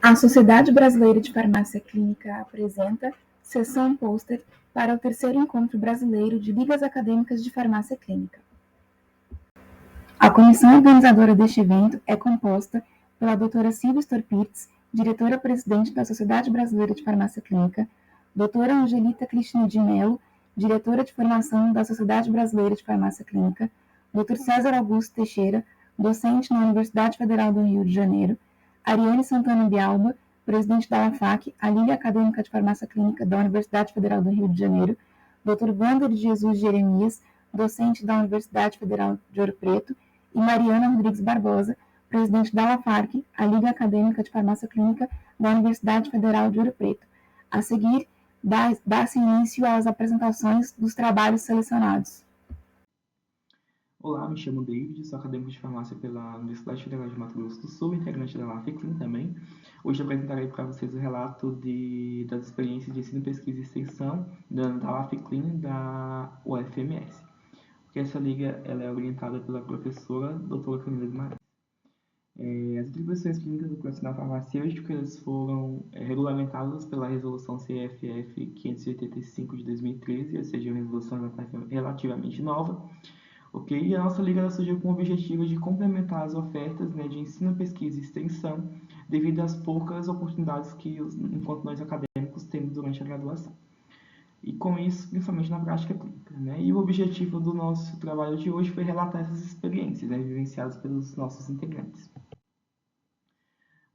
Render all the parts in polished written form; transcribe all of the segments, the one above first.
A Sociedade Brasileira de Farmácia Clínica apresenta sessão pôster para o terceiro encontro brasileiro de Ligas Acadêmicas de Farmácia Clínica. A comissão organizadora deste evento é composta pela doutora Silvia Storpitz, diretora-presidente da Sociedade Brasileira de Farmácia Clínica, doutora Angelita Cristina de Mello, diretora de formação da Sociedade Brasileira de Farmácia Clínica, doutor César Augusto Teixeira, docente na Universidade Federal do Rio de Janeiro, Ariane Santana Bialba, presidente da AFAC, a Liga Acadêmica de Farmácia Clínica da Universidade Federal do Rio de Janeiro, Dr. Wander de Jesus Jeremias, docente da Universidade Federal de Ouro Preto, e Mariana Rodrigues Barbosa, presidente da LAFARC, a Liga Acadêmica de Farmácia Clínica da Universidade Federal de Ouro Preto. A seguir, dá-se início às apresentações dos trabalhos selecionados. Olá, me chamo David, sou acadêmico de farmácia pela Universidade Federal de Mato Grosso do Sul, integrante da LAFECLIN também. Hoje apresentarei para vocês o relato das experiências de ensino, pesquisa e extensão da LAFECLIN da UFMS. Porque essa liga ela é orientada pela professora doutora Camila Guimarães. As atribuições clínicas do profissional farmacêutico elas foram regulamentadas pela Resolução CFF 585 de 2013, ou seja, uma resolução relativamente nova. E a nossa liga surgiu com o objetivo de complementar as ofertas de ensino, pesquisa e extensão, devido às poucas oportunidades que, enquanto nós acadêmicos, temos durante a graduação. E com isso, principalmente na prática clínica. E o objetivo do nosso trabalho de hoje foi relatar essas experiências vivenciadas pelos nossos integrantes.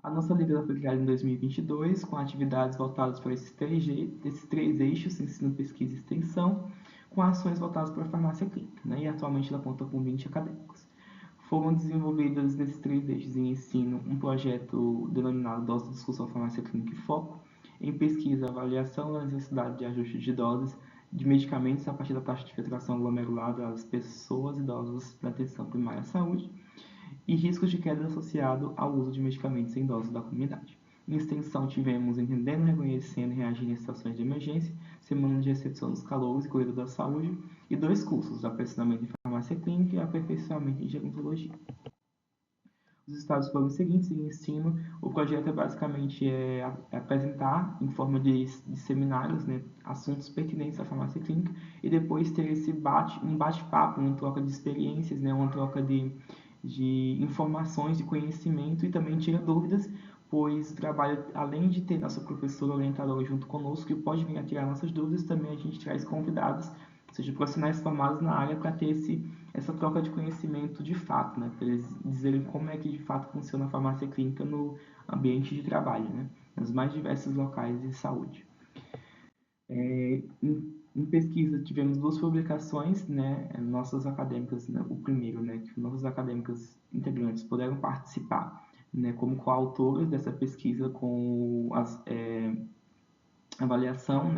A nossa liga foi criada em 2022, com atividades voltadas para esses três eixos, ensino, pesquisa e extensão, com ações voltadas para a farmácia clínica, e atualmente ela conta com 20 acadêmicos. Foram desenvolvidas nesses três eixos em ensino um projeto denominado Dose de Discussão Farmácia Clínica e Foco, em pesquisa, avaliação da necessidade de ajuste de doses de medicamentos a partir da taxa de filtração glomerular das pessoas idosas da atenção primária à saúde e riscos de queda associado ao uso de medicamentos em doses da comunidade. Em extensão, tivemos Entendendo, Reconhecendo e Reagindo em Situações de Emergência, Semana de Recepção dos Calouros e Cuidado da Saúde, e 2 cursos, Aperfeiçoamento em Farmácia Clínica e Aperfeiçoamento em Gerontologia. Os estágios foram os seguintes: em ensino, o projeto é basicamente apresentar, em forma de seminários, assuntos pertinentes à farmácia clínica, e depois ter um bate-papo, uma troca de experiências, uma troca de informações, de conhecimento, e também tira dúvidas, pois o trabalho, além de ter nossa professora orientadora junto conosco, que pode vir a tirar nossas dúvidas, também a gente traz convidados, ou seja, profissionais formados na área, para ter essa troca de conhecimento de fato, para eles dizerem como é que de fato funciona a farmácia clínica no ambiente de trabalho, nos mais diversos locais de saúde. Em pesquisa, tivemos 2 publicações, nossas acadêmicas, o primeiro, que nossos acadêmicos integrantes puderam participar, como coautoras dessa pesquisa com a avaliação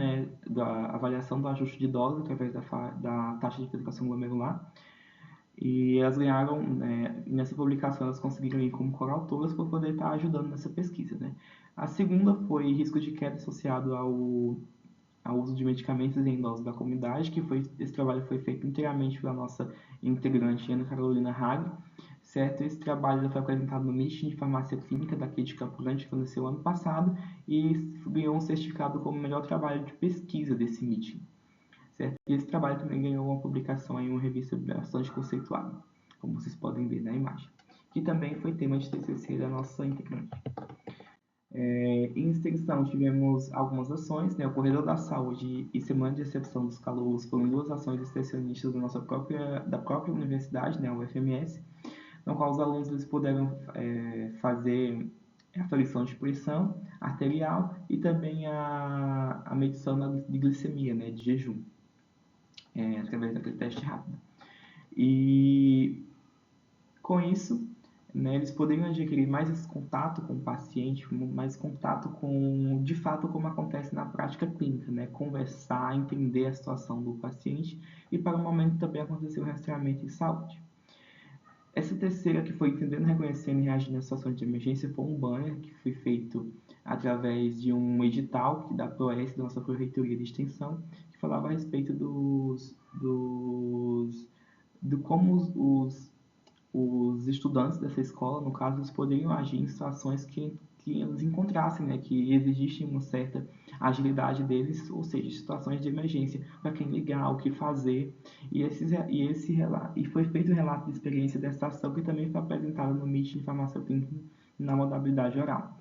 do ajuste de dose através da taxa de filtração glomerular. E elas ganharam, nessa publicação, elas conseguiram ir como coautoras para poder estar ajudando nessa pesquisa. A segunda foi risco de queda associado ao uso de medicamentos em dose da comunidade, esse trabalho foi feito inteiramente pela nossa integrante Ana Carolina Hag, certo? Esse trabalho foi apresentado no Meeting de Farmácia Clínica daqui de Campo Grande, que aconteceu ano passado, e ganhou um certificado como melhor trabalho de pesquisa desse Meeting, certo? E esse trabalho também ganhou uma publicação em uma revista bastante conceituada, como vocês podem ver na imagem, que também foi tema de TCC da nossa integrante. Em extensão, tivemos algumas ações, o Corredor da Saúde e Semana de Recepção dos Calouros foram 2 ações extensionistas da própria universidade, a UFMS, no qual os alunos eles puderam fazer a aferição de pressão arterial e também a medição de glicemia, de jejum, através daquele teste rápido. E com isso, eles poderiam adquirir mais esse contato com o paciente, mais contato com, de fato, como acontece na prática clínica, conversar, entender a situação do paciente, e para o momento também acontecer o rastreamento em saúde. Essa terceira, que foi Entendendo, Reconhecendo e Reagindo em Situações de Emergência, foi um banner que foi feito através de um edital da ProS, da nossa Prefeitura de Extensão, que falava a respeito de como os estudantes dessa escola, no caso, eles poderiam agir em situações que que eles encontrassem, né, que existe uma certa agilidade deles, ou seja, situações de emergência, para quem ligar, o que fazer. E foi feito o relato de experiência dessa ação, que também foi apresentado no Meet de Farmácia Clínica na modalidade oral.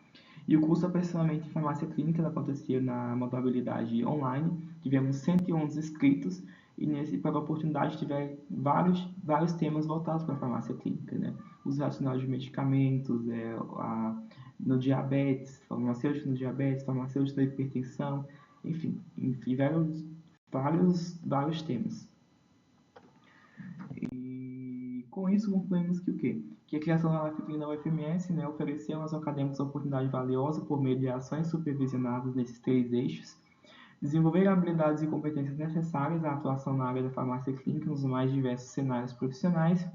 E o curso Aperfeiçoamento em Farmácia Clínica acontecia na modalidade online. Tivemos 111 inscritos e para a oportunidade tiver vários temas voltados para a farmácia clínica, né? Os racionais de medicamentos, no diabetes, farmacêutico no diabetes, farmacêutico da hipertensão, enfim vários temas. E com isso concluímos que o quê? Que a criação da LAFCLIN da UFMS, né, ofereceu aos acadêmicos a oportunidade valiosa por meio de ações supervisionadas nesses 3 eixos, desenvolver habilidades e competências necessárias à atuação na área da farmácia clínica nos mais diversos cenários profissionais.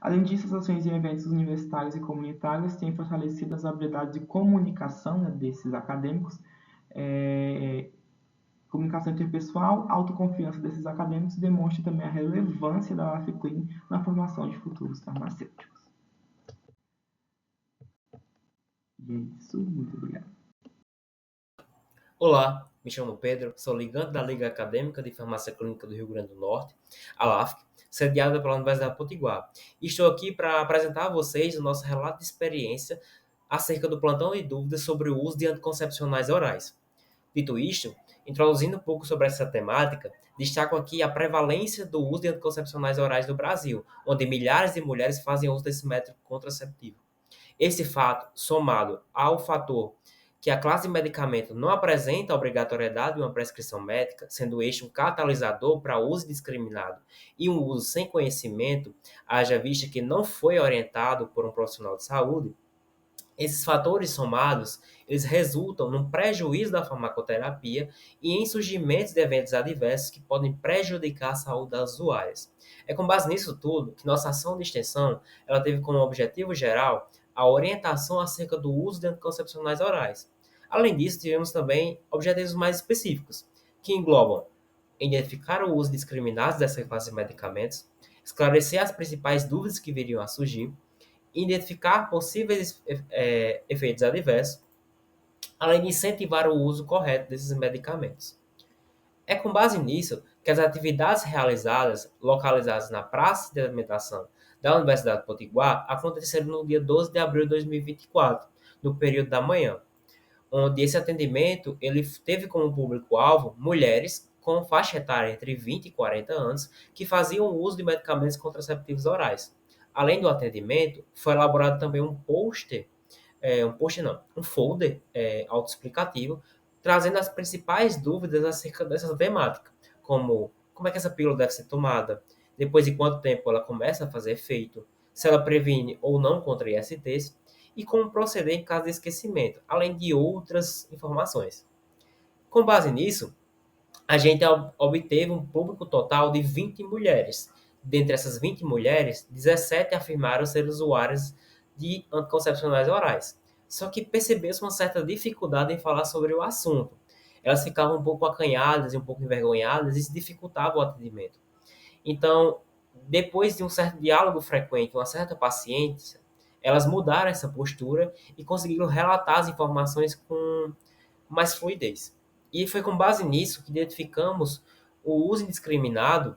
Além disso, as ações e eventos universitários e comunitários têm fortalecido as habilidades de comunicação, né, desses acadêmicos, comunicação interpessoal, autoconfiança desses acadêmicos, demonstra também a relevância da LAFCLIN na formação de futuros farmacêuticos. E é isso, muito obrigado. Olá, me chamo Pedro, sou ligante da Liga Acadêmica de Farmácia Clínica do Rio Grande do Norte, a LAFC, sediada pela Universidade Potiguar. E estou aqui para apresentar a vocês o nosso relato de experiência acerca do plantão de dúvidas sobre o uso de anticoncepcionais orais. Dito isto, introduzindo um pouco sobre essa temática, destaco aqui a prevalência do uso de anticoncepcionais orais no Brasil, onde milhares de mulheres fazem uso desse método contraceptivo. Esse fato, somado ao fator que a classe de medicamento não apresenta a obrigatoriedade de uma prescrição médica, sendo este um catalisador para uso indiscriminado e um uso sem conhecimento, haja vista que não foi orientado por um profissional de saúde, esses fatores somados, eles resultam num prejuízo da farmacoterapia e em surgimento de eventos adversos que podem prejudicar a saúde das usuárias. É com base nisso tudo que nossa ação de extensão ela teve como objetivo geral a orientação acerca do uso de anticoncepcionais orais. Além disso, tivemos também objetivos mais específicos, que englobam identificar o uso discriminado dessa classe de medicamentos, esclarecer as principais dúvidas que viriam a surgir, identificar possíveis efeitos adversos, além de incentivar o uso correto desses medicamentos. É com base nisso que as atividades realizadas, localizadas na Praça de Alimentação da Universidade Potiguar, aconteceram no dia 12 de abril de 2024, no período da manhã, onde esse atendimento ele teve como público-alvo mulheres com faixa etária entre 20 e 40 anos que faziam uso de medicamentos contraceptivos orais. Além do atendimento, foi elaborado também um folder autoexplicativo, trazendo as principais dúvidas acerca dessa temática, como é que essa pílula deve ser tomada, depois de quanto tempo ela começa a fazer efeito, se ela previne ou não contra ISTs, e como proceder em caso de esquecimento, além de outras informações. Com base nisso, a gente obteve um público total de 20 mulheres. Dentre essas 20 mulheres, 17 afirmaram ser usuárias de anticoncepcionais orais. Só que percebeu-se uma certa dificuldade em falar sobre o assunto. Elas ficavam um pouco acanhadas e um pouco envergonhadas e isso dificultava o atendimento. Então, depois de um certo diálogo frequente, uma certa paciência, elas mudaram essa postura e conseguiram relatar as informações com mais fluidez. E foi com base nisso que identificamos o uso indiscriminado,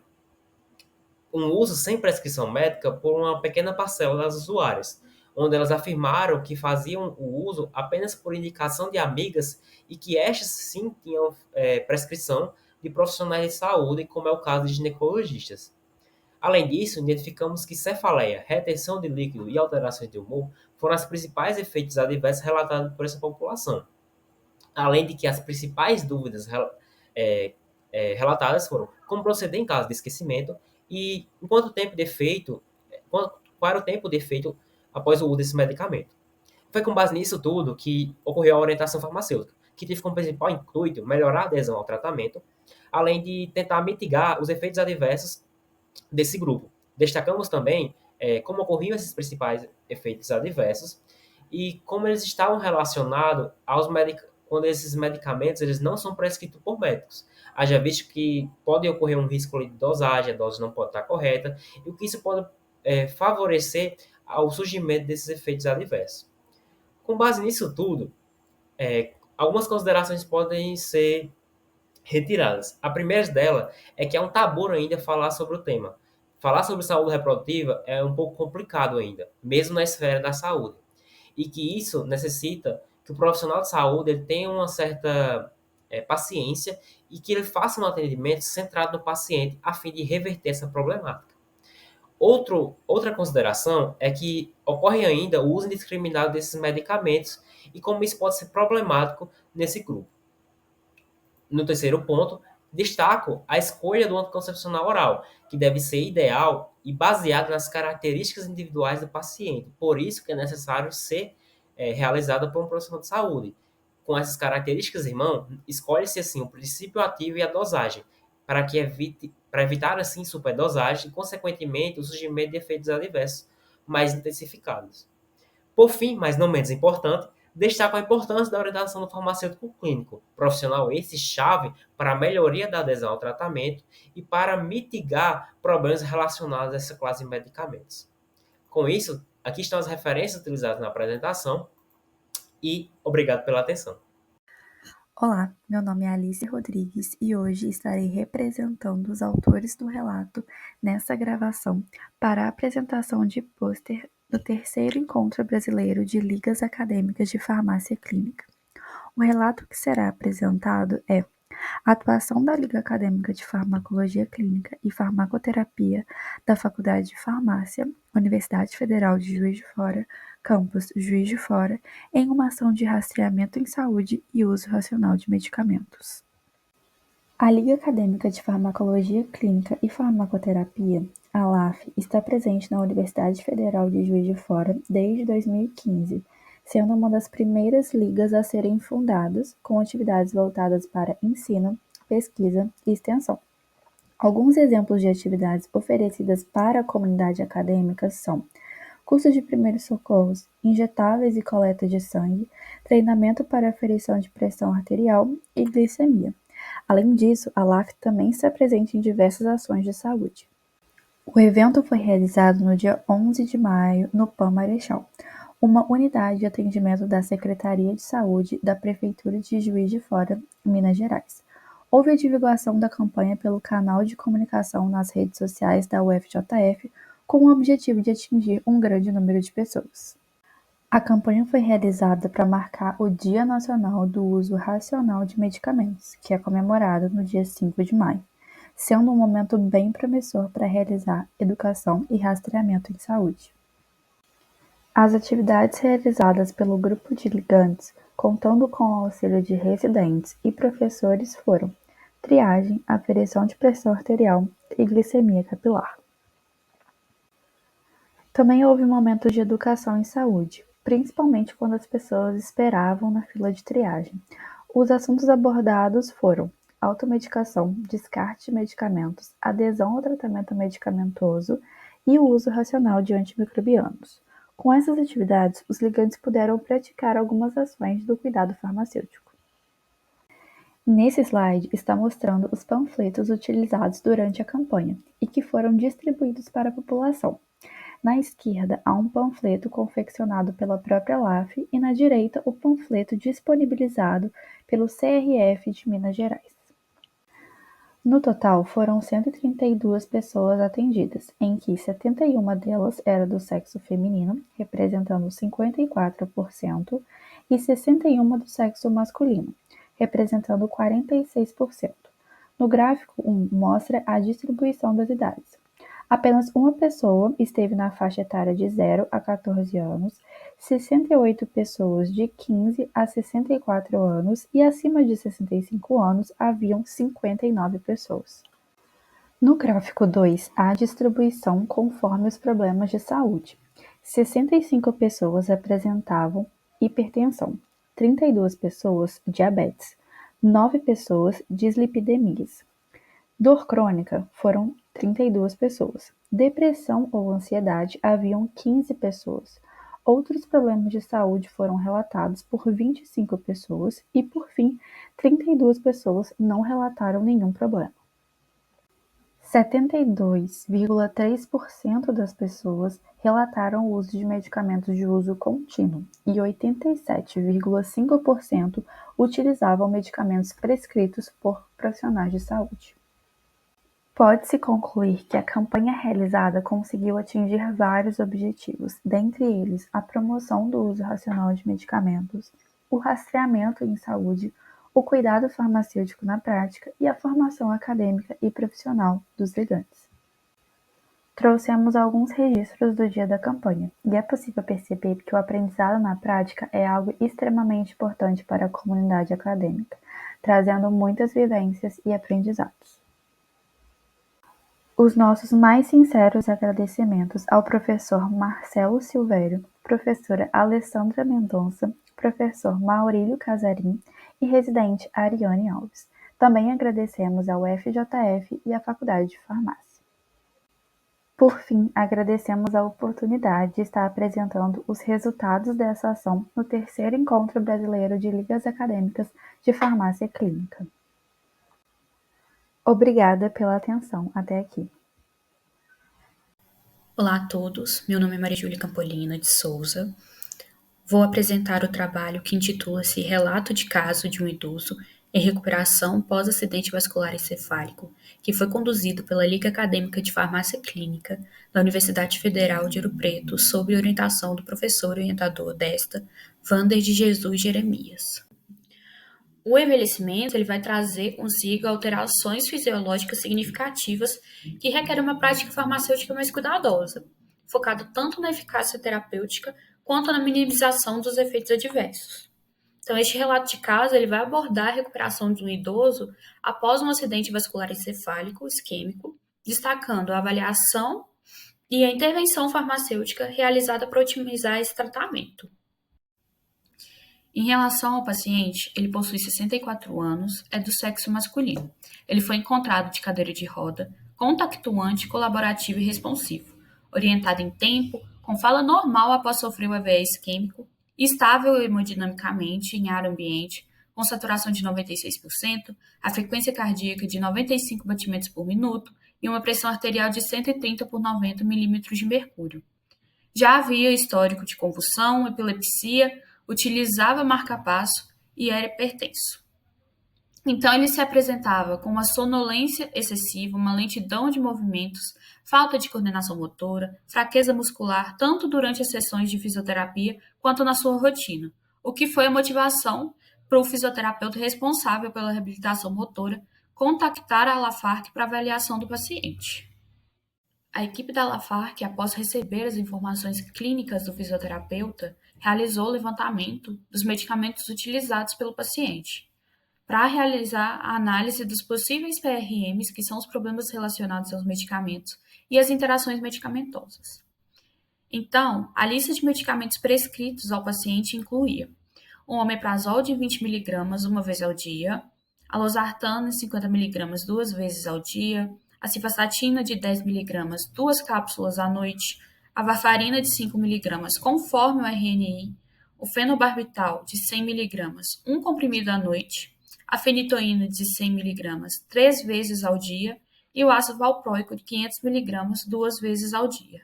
um uso sem prescrição médica por uma pequena parcela das usuárias, onde elas afirmaram que faziam o uso apenas por indicação de amigas e que estas sim tinham prescrição de profissionais de saúde, como é o caso de ginecologistas. Além disso, identificamos que cefaleia, retenção de líquido e alterações de humor foram os principais efeitos adversos relatados por essa população. Além de que as principais dúvidas relatadas foram como proceder em caso de esquecimento e qual era o tempo de efeito após o uso desse medicamento. Foi com base nisso tudo que ocorreu a orientação farmacêutica, que teve como principal intuito melhorar a adesão ao tratamento, além de tentar mitigar os efeitos adversos desse grupo. Destacamos também como ocorriam esses principais efeitos adversos e como eles estavam relacionados quando esses medicamentos eles não são prescritos por médicos. Haja visto que pode ocorrer um risco de dosagem, a dose não pode estar correta, e o que isso pode favorecer ao surgimento desses efeitos adversos. Com base nisso tudo, algumas considerações podem ser retiradas. A primeira dela é que é um tabu ainda falar sobre o tema. Falar sobre saúde reprodutiva é um pouco complicado ainda, mesmo na esfera da saúde. E que isso necessita que o profissional de saúde ele tenha uma certa paciência e que ele faça um atendimento centrado no paciente a fim de reverter essa problemática. Outra consideração é que ocorre ainda o uso indiscriminado desses medicamentos e como isso pode ser problemático nesse grupo. No terceiro ponto, destaco a escolha do anticoncepcional oral, que deve ser ideal e baseado nas características individuais do paciente. Por isso que é necessário ser realizada por um profissional de saúde. Com essas características, irmão, escolhe-se assim o princípio ativo e a dosagem, para evitar assim superdosagem e, consequentemente, o surgimento de efeitos adversos mais intensificados. Por fim, mas não menos importante, destaco a importância da orientação do farmacêutico clínico, profissional esse chave para a melhoria da adesão ao tratamento e para mitigar problemas relacionados a essa classe de medicamentos. Com isso, aqui estão as referências utilizadas na apresentação e obrigado pela atenção. Olá, meu nome é Alice Rodrigues e hoje estarei representando os autores do relato nessa gravação para a apresentação de pôster do terceiro Encontro Brasileiro de Ligas Acadêmicas de Farmácia Clínica. O relato que será apresentado é a atuação da Liga Acadêmica de Farmacologia Clínica e Farmacoterapia da Faculdade de Farmácia, Universidade Federal de Juiz de Fora, campus Juiz de Fora, em uma ação de rastreamento em saúde e uso racional de medicamentos. A Liga Acadêmica de Farmacologia Clínica e Farmacoterapia, a LAF, está presente na Universidade Federal de Juiz de Fora desde 2015, sendo uma das primeiras ligas a serem fundadas, com atividades voltadas para ensino, pesquisa e extensão. Alguns exemplos de atividades oferecidas para a comunidade acadêmica são cursos de primeiros socorros, injetáveis e coleta de sangue, treinamento para aferição de pressão arterial e glicemia. Além disso, a LAF também está presente em diversas ações de saúde. O evento foi realizado no dia 11 de maio no PAN Marechal, uma unidade de atendimento da Secretaria de Saúde da Prefeitura de Juiz de Fora, Minas Gerais. Houve a divulgação da campanha pelo canal de comunicação nas redes sociais da UFJF com o objetivo de atingir um grande número de pessoas. A campanha foi realizada para marcar o Dia Nacional do Uso Racional de Medicamentos, que é comemorado no dia 5 de maio, sendo um momento bem promissor para realizar educação e rastreamento em saúde. As atividades realizadas pelo grupo de ligantes, contando com o auxílio de residentes e professores, foram triagem, aferição de pressão arterial e glicemia capilar. Também houve momentos de educação em saúde, principalmente quando as pessoas esperavam na fila de triagem. Os assuntos abordados foram automedicação, descarte de medicamentos, adesão ao tratamento medicamentoso e o uso racional de antimicrobianos. Com essas atividades, os ligantes puderam praticar algumas ações do cuidado farmacêutico. Nesse slide está mostrando os panfletos utilizados durante a campanha e que foram distribuídos para a população. Na esquerda há um panfleto confeccionado pela própria LAF e na direita o panfleto disponibilizado pelo CRF de Minas Gerais. No total, foram 132 pessoas atendidas, em que 71 delas eram do sexo feminino, representando 54%, e 61 do sexo masculino, representando 46%. No gráfico 1 mostra a distribuição das idades. Apenas uma pessoa esteve na faixa etária de 0 a 14 anos, 68 pessoas de 15 a 64 anos e acima de 65 anos haviam 59 pessoas. No gráfico 2, há a distribuição conforme os problemas de saúde. 65 pessoas apresentavam hipertensão, 32 pessoas diabetes, 9 pessoas dislipidemias. Dor crônica foram 32 pessoas. Depressão ou ansiedade haviam 15 pessoas. Outros problemas de saúde foram relatados por 25 pessoas e, por fim, 32 pessoas não relataram nenhum problema. 72,3% das pessoas relataram o uso de medicamentos de uso contínuo e 87,5% utilizavam medicamentos prescritos por profissionais de saúde. Pode-se concluir que a campanha realizada conseguiu atingir vários objetivos, dentre eles a promoção do uso racional de medicamentos, o rastreamento em saúde, o cuidado farmacêutico na prática e a formação acadêmica e profissional dos ligantes. Trouxemos alguns registros do dia da campanha, e é possível perceber que o aprendizado na prática é algo extremamente importante para a comunidade acadêmica, trazendo muitas vivências e aprendizados. Os nossos mais sinceros agradecimentos ao professor Marcelo Silvério, professora Alessandra Mendonça, professor Maurílio Casarim e residente Ariane Alves. Também agradecemos ao FJF e à Faculdade de Farmácia. Por fim, agradecemos a oportunidade de estar apresentando os resultados dessa ação no terceiro Encontro Brasileiro de Ligas Acadêmicas de Farmácia Clínica. Obrigada pela atenção até aqui. Olá a todos, meu nome é Maria Júlia Campolina de Souza. Vou apresentar o trabalho que intitula-se Relato de caso de um idoso em recuperação pós-acidente vascular encefálico, que foi conduzido pela Liga Acadêmica de Farmácia Clínica da Universidade Federal de Ouro Preto, sob orientação do professor orientador desta, Wander de Jesus Jeremias. O envelhecimento ele vai trazer consigo alterações fisiológicas significativas que requerem uma prática farmacêutica mais cuidadosa, focada tanto na eficácia terapêutica quanto na minimização dos efeitos adversos. Então, este relato de caso ele vai abordar a recuperação de um idoso após um acidente vascular encefálico isquêmico, destacando a avaliação e a intervenção farmacêutica realizada para otimizar esse tratamento. Em relação ao paciente, ele possui 64 anos, é do sexo masculino. Ele foi encontrado de cadeira de roda, compactuante, colaborativo e responsivo, orientado em tempo, com fala normal após sofrer o AVE isquêmico, estável hemodinamicamente em ar ambiente, com saturação de 96%, a frequência cardíaca de 95 batimentos por minuto e uma pressão arterial de 130 por 90 milímetros de mercúrio. Já havia histórico de convulsão, epilepsia, utilizava marca-passo e era hipertenso. Então, ele se apresentava com uma sonolência excessiva, uma lentidão de movimentos, falta de coordenação motora, fraqueza muscular, tanto durante as sessões de fisioterapia quanto na sua rotina, o que foi a motivação para o fisioterapeuta responsável pela reabilitação motora contactar a Lafarc para avaliação do paciente. A equipe da Lafarc, após receber as informações clínicas do fisioterapeuta, realizou o levantamento dos medicamentos utilizados pelo paciente, para realizar a análise dos possíveis PRMs, que são os problemas relacionados aos medicamentos, e as interações medicamentosas. Então, a lista de medicamentos prescritos ao paciente incluía um omeprazol de 20 mg uma vez ao dia, a losartana de 50 mg 2 vezes ao dia, a cifastatina de 10 mg 2 cápsulas à noite, a varfarina de 5 mg conforme o RNI, o fenobarbital de 100 mg 1 comprimido à noite, a fenitoína de 100 mg 3 vezes ao dia e o ácido valproico de 500 mg 2 vezes ao dia.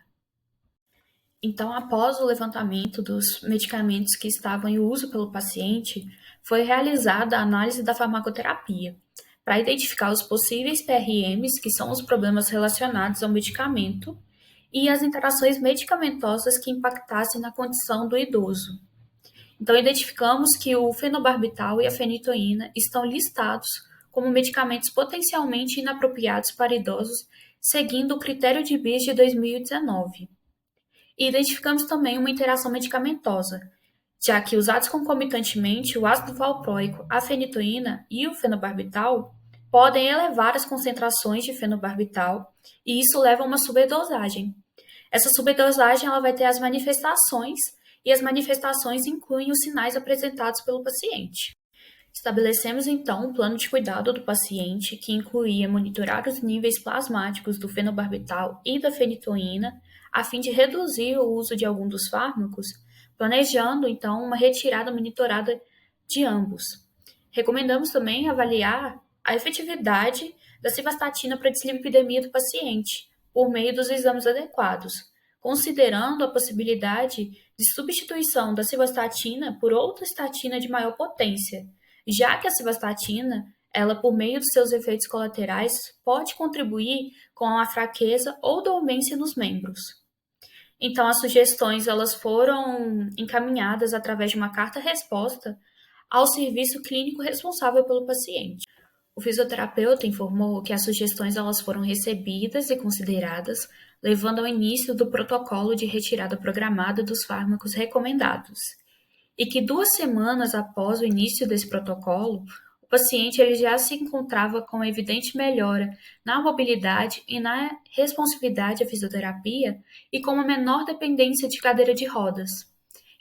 Então, após o levantamento dos medicamentos que estavam em uso pelo paciente, foi realizada a análise da farmacoterapia, para identificar os possíveis PRMs, que são os problemas relacionados ao medicamento, e as interações medicamentosas que impactassem na condição do idoso. Então, identificamos que o fenobarbital e a fenitoína estão listados como medicamentos potencialmente inapropriados para idosos, seguindo o critério de BIS de 2019. E identificamos também uma interação medicamentosa, já que usados concomitantemente, o ácido valproico, a fenitoína e o fenobarbital podem elevar as concentrações de fenobarbital e isso leva a uma subdosagem. Essa subdosagem ela vai ter as manifestações e as manifestações incluem os sinais apresentados pelo paciente. Estabelecemos então um plano de cuidado do paciente que incluía monitorar os níveis plasmáticos do fenobarbital e da fenitoína a fim de reduzir o uso de algum dos fármacos, planejando então uma retirada monitorada de ambos. Recomendamos também avaliar a efetividade da simvastatina para a dislipidemia do paciente, por meio dos exames adequados, considerando a possibilidade de substituição da simvastatina por outra estatina de maior potência, já que a simvastatina, ela, por meio dos seus efeitos colaterais, pode contribuir com a fraqueza ou dormência nos membros. Então, as sugestões elas foram encaminhadas através de uma carta-resposta ao serviço clínico responsável pelo paciente. O fisioterapeuta informou que as sugestões elas foram recebidas e consideradas, levando ao início do protocolo de retirada programada dos fármacos recomendados, e que 2 semanas após o início desse protocolo, o paciente ele já se encontrava com evidente melhora na mobilidade e na responsividade à fisioterapia e com uma menor dependência de cadeira de rodas.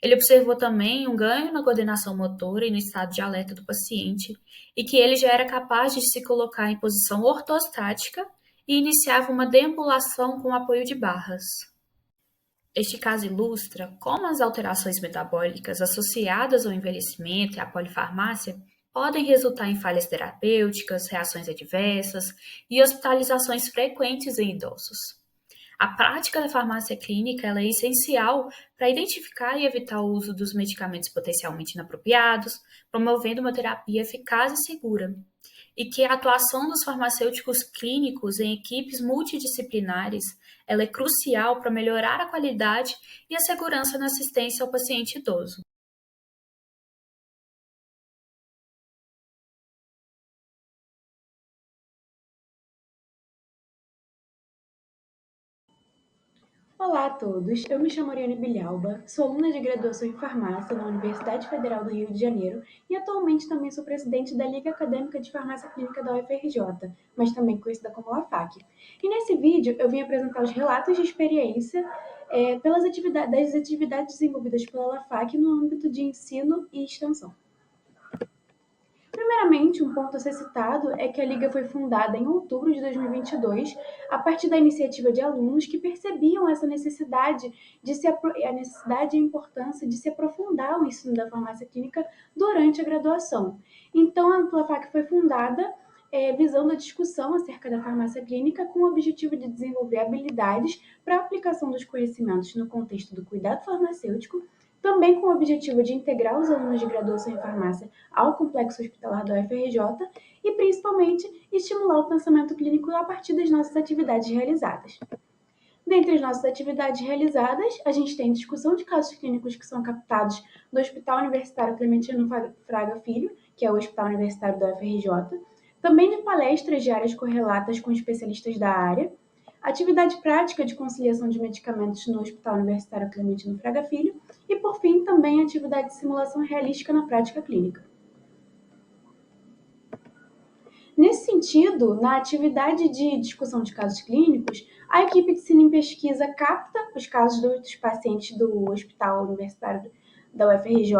Ele observou também um ganho na coordenação motora e no estado de alerta do paciente, e que ele já era capaz de se colocar em posição ortostática e iniciava uma deambulação com apoio de barras. Este caso ilustra como as alterações metabólicas associadas ao envelhecimento e à polifarmácia podem resultar em falhas terapêuticas, reações adversas e hospitalizações frequentes em idosos. A prática da farmácia clínica ela é essencial para identificar e evitar o uso dos medicamentos potencialmente inapropriados, promovendo uma terapia eficaz e segura, e que a atuação dos farmacêuticos clínicos em equipes multidisciplinares ela é crucial para melhorar a qualidade e a segurança na assistência ao paciente idoso. Olá a todos, eu me chamo Ariane Bilhalba, sou aluna de graduação em farmácia na Universidade Federal do Rio de Janeiro e atualmente também sou presidente da Liga Acadêmica de Farmácia Clínica da UFRJ, mas também conhecida como LAFAC. E nesse vídeo eu vim apresentar os relatos de experiência das atividades desenvolvidas pela LAFAC no âmbito de ensino e extensão. Primeiramente, um ponto a ser citado é que a Liga foi fundada em outubro de 2022, a partir da iniciativa de alunos que percebiam essa necessidade e a importância de se aprofundar o ensino da farmácia clínica durante a graduação. Então, a LAFAC foi fundada visando a discussão acerca da farmácia clínica com o objetivo de desenvolver habilidades para a aplicação dos conhecimentos no contexto do cuidado farmacêutico, também com o objetivo de integrar os alunos de graduação em farmácia ao complexo hospitalar da UFRJ e, principalmente, estimular o pensamento clínico a partir das nossas atividades realizadas. Dentre as nossas atividades realizadas, a gente tem discussão de casos clínicos que são captados do Hospital Universitário Clementino Fraga Filho, que é o Hospital Universitário da UFRJ, também de palestras de áreas correlatas com especialistas da área, atividade prática de conciliação de medicamentos no Hospital Universitário Clementino Fraga Filho e, por fim, também atividade de simulação realística na prática clínica. Nesse sentido, na atividade de discussão de casos clínicos, a equipe de ensino e pesquisa capta os casos dos pacientes do Hospital Universitário da UFRJ,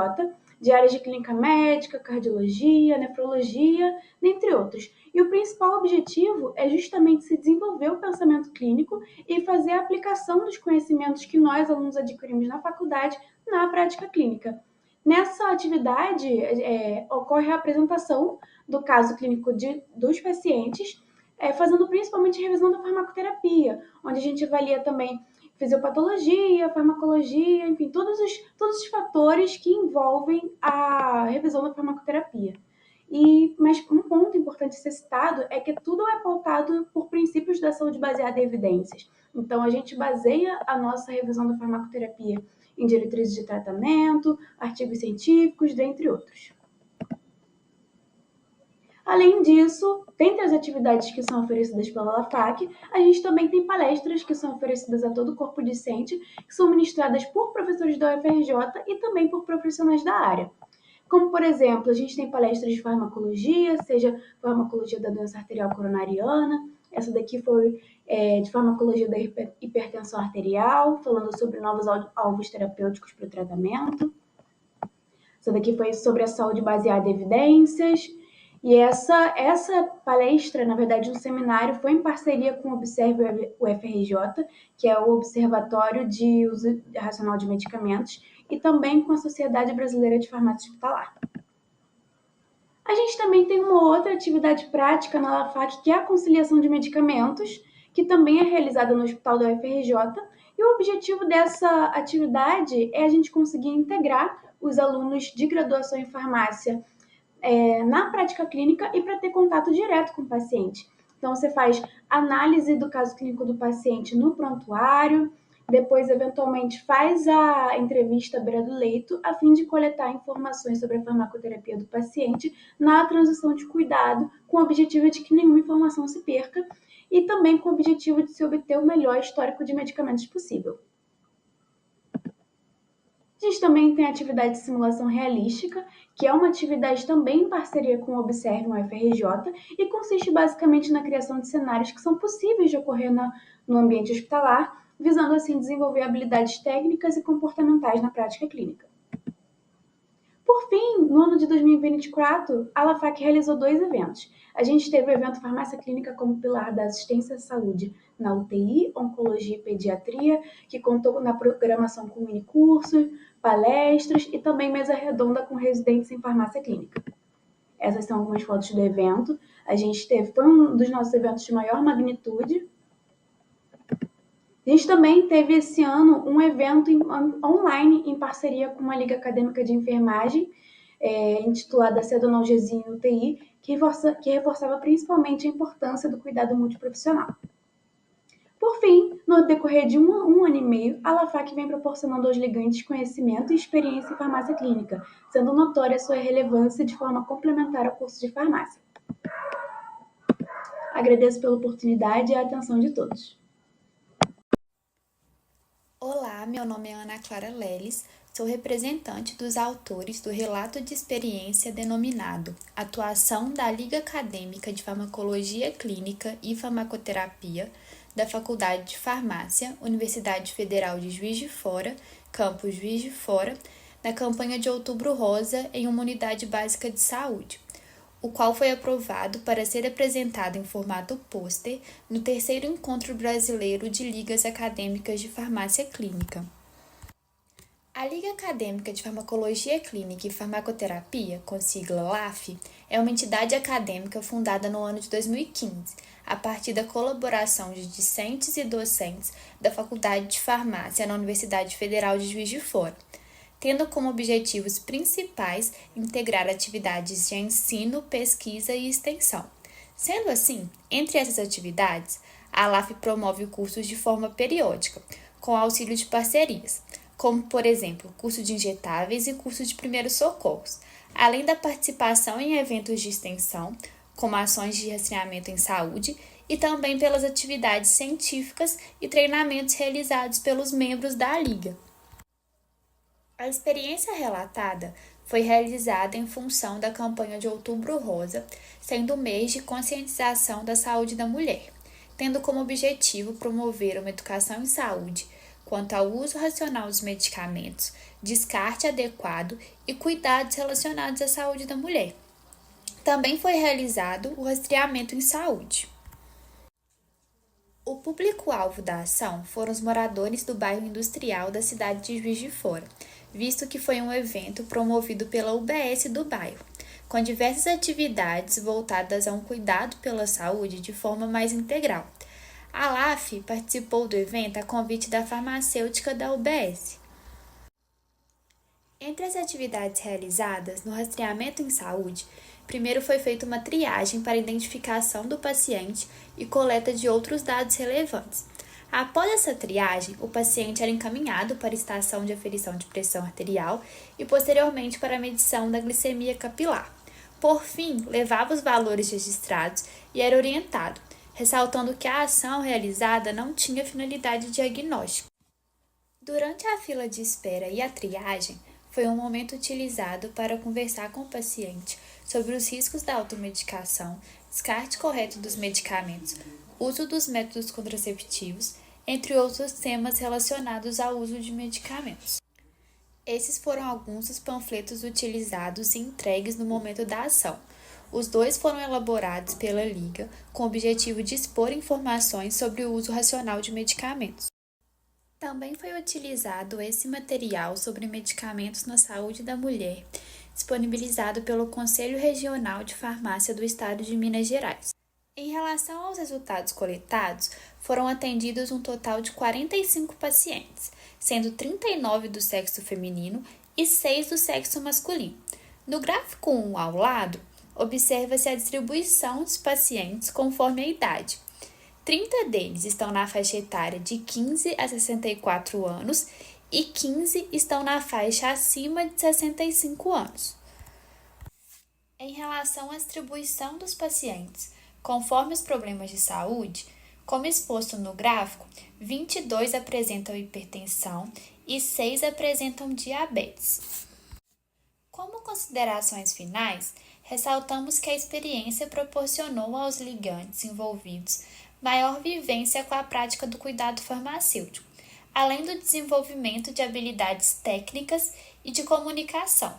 de áreas de clínica médica, cardiologia, nefrologia, dentre outros. E o principal objetivo é justamente se desenvolver o pensamento clínico e fazer a aplicação dos conhecimentos que nós, alunos, adquirimos na faculdade na prática clínica. Nessa atividade, ocorre a apresentação do caso clínico dos pacientes, fazendo principalmente revisão da farmacoterapia, onde a gente avalia também fisiopatologia, farmacologia, enfim, todos os fatores que envolvem a revisão da farmacoterapia. Mas um ponto importante a ser citado é que tudo é pautado por princípios da saúde baseada em evidências. Então, a gente baseia a nossa revisão da farmacoterapia em diretrizes de tratamento, artigos científicos, dentre outros. Além disso, dentre as atividades que são oferecidas pela LAFAC, a gente também tem palestras que são oferecidas a todo o corpo discente, que são ministradas por professores da UFRJ e também por profissionais da área. Como, por exemplo, a gente tem palestras de farmacologia, seja farmacologia da doença arterial coronariana, essa daqui foi de farmacologia da hipertensão arterial, falando sobre novos alvos terapêuticos para o tratamento. Essa daqui foi sobre a saúde baseada em evidências. E essa palestra, na verdade, um seminário, foi em parceria com o Observe UFRJ, que é o Observatório de Uso Racional de Medicamentos, e também com a Sociedade Brasileira de Farmácia Hospitalar. A gente também tem uma outra atividade prática na LAFAC, que é a conciliação de medicamentos, que também é realizada no Hospital da UFRJ, e o objetivo dessa atividade é a gente conseguir integrar os alunos de graduação em farmácia na prática clínica e para ter contato direto com o paciente. Então, você faz análise do caso clínico do paciente no prontuário, depois, eventualmente, faz a entrevista à beira do leito, a fim de coletar informações sobre a farmacoterapia do paciente na transição de cuidado, com o objetivo de que nenhuma informação se perca e também com o objetivo de se obter o melhor histórico de medicamentos possível. A gente também tem a atividade de simulação realística, que é uma atividade também em parceria com o Observe UFRJ e consiste basicamente na criação de cenários que são possíveis de ocorrer no ambiente hospitalar, visando assim desenvolver habilidades técnicas e comportamentais na prática clínica. Por fim, no ano de 2024, a LAFAC realizou 2 eventos. A gente teve o evento Farmácia Clínica como pilar da assistência à saúde na UTI, Oncologia e Pediatria, que contou na programação com minicursos, palestras e também mesa redonda com residentes em farmácia clínica. Essas são algumas fotos do evento. Foi um dos nossos eventos de maior magnitude. A gente também teve esse ano um evento online em parceria com uma Liga Acadêmica de Enfermagem, intitulada Cedonalgesia em UTI, que reforçava principalmente a importância do cuidado multiprofissional. Por fim, no decorrer de um ano e meio, a LAFAC vem proporcionando aos ligantes conhecimento e experiência em farmácia clínica, sendo notória sua relevância de forma complementar ao curso de farmácia. Agradeço pela oportunidade e a atenção de todos. Olá, meu nome é Ana Clara Leles, sou representante dos autores do relato de experiência denominado Atuação da Liga Acadêmica de Farmacologia Clínica e Farmacoterapia da Faculdade de Farmácia, Universidade Federal de Juiz de Fora, campus Juiz de Fora, na campanha de Outubro Rosa em uma unidade básica de saúde, o qual foi aprovado para ser apresentado em formato pôster no 3º Encontro Brasileiro de Ligas Acadêmicas de Farmácia Clínica. A Liga Acadêmica de Farmacologia Clínica e Farmacoterapia, com sigla LAF, é uma entidade acadêmica fundada no ano de 2015, a partir da colaboração de discentes e docentes da Faculdade de Farmácia na Universidade Federal de Juiz de Fora, tendo como objetivos principais integrar atividades de ensino, pesquisa e extensão. Sendo assim, entre essas atividades, a LAF promove cursos de forma periódica, com auxílio de parcerias, como, por exemplo, curso de injetáveis e curso de primeiros socorros, além da participação em eventos de extensão, como ações de rastreamento em saúde, e também pelas atividades científicas e treinamentos realizados pelos membros da Liga. A experiência relatada foi realizada em função da campanha de Outubro Rosa, sendo o mês de conscientização da saúde da mulher, tendo como objetivo promover uma educação em saúde quanto ao uso racional dos medicamentos, descarte adequado e cuidados relacionados à saúde da mulher. Também foi realizado o rastreamento em saúde. O público-alvo da ação foram os moradores do bairro industrial da cidade de Juiz de Fora, visto que foi um evento promovido pela UBS do bairro, com diversas atividades voltadas a um cuidado pela saúde de forma mais integral. A LAF participou do evento a convite da farmacêutica da UBS. Entre as atividades realizadas no rastreamento em saúde, primeiro foi feita uma triagem para identificação do paciente e coleta de outros dados relevantes. Após essa triagem, o paciente era encaminhado para a estação de aferição de pressão arterial e posteriormente para a medição da glicemia capilar. Por fim, levava os valores registrados e era orientado, ressaltando que a ação realizada não tinha finalidade diagnóstica. Durante a fila de espera e a triagem, foi um momento utilizado para conversar com o paciente sobre os riscos da automedicação, descarte correto dos medicamentos, uso dos métodos contraceptivos, entre outros temas relacionados ao uso de medicamentos. Esses foram alguns dos panfletos utilizados e entregues no momento da ação. Os 2 foram elaborados pela Liga com o objetivo de expor informações sobre o uso racional de medicamentos. Também foi utilizado esse material sobre medicamentos na saúde da mulher, disponibilizado pelo Conselho Regional de Farmácia do Estado de Minas Gerais. Em relação aos resultados coletados, foram atendidos um total de 45 pacientes, sendo 39 do sexo feminino e 6 do sexo masculino. No gráfico 1 ao lado, observa-se a distribuição dos pacientes conforme a idade. 30 deles estão na faixa etária de 15 a 64 anos e 15 estão na faixa acima de 65 anos. Em relação à distribuição dos pacientes, conforme os problemas de saúde, como exposto no gráfico, 22 apresentam hipertensão e 6 apresentam diabetes. Como considerações finais, ressaltamos que a experiência proporcionou aos ligantes envolvidos maior vivência com a prática do cuidado farmacêutico, além do desenvolvimento de habilidades técnicas e de comunicação,